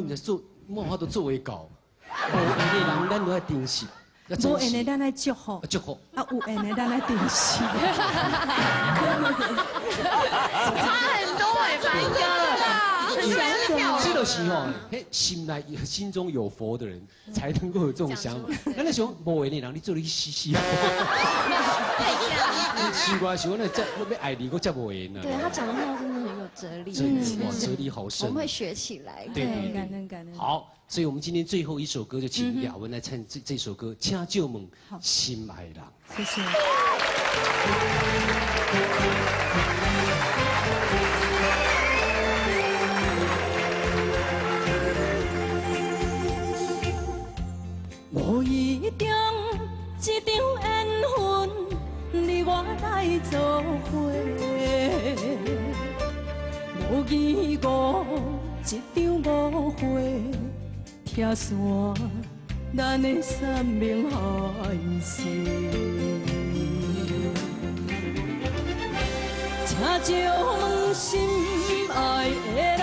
你做莫法度作为搞，无缘的人咱都要珍惜，要珍无缘的惜。咱来祝福，祝福。啊有缘的咱来珍惜。差很多哎，凡哥，很喜欢这跳这就是吼，心中有佛的人才能够有这种想法。咱那想无缘的人，你做你死死。奇怪，想那要爱你，我才无缘呢。对他讲的话真的很有哲理，真的哇，哲理好深。我们会学起来。对对感恩感恩。好，所以我们今天最后一首歌就请雅文来唱这首歌《请救问心爱人》。谢谢。无意中一场缘分，你我来做伙；无义误一场误会，拆散咱的三明海誓。请借问心爱的。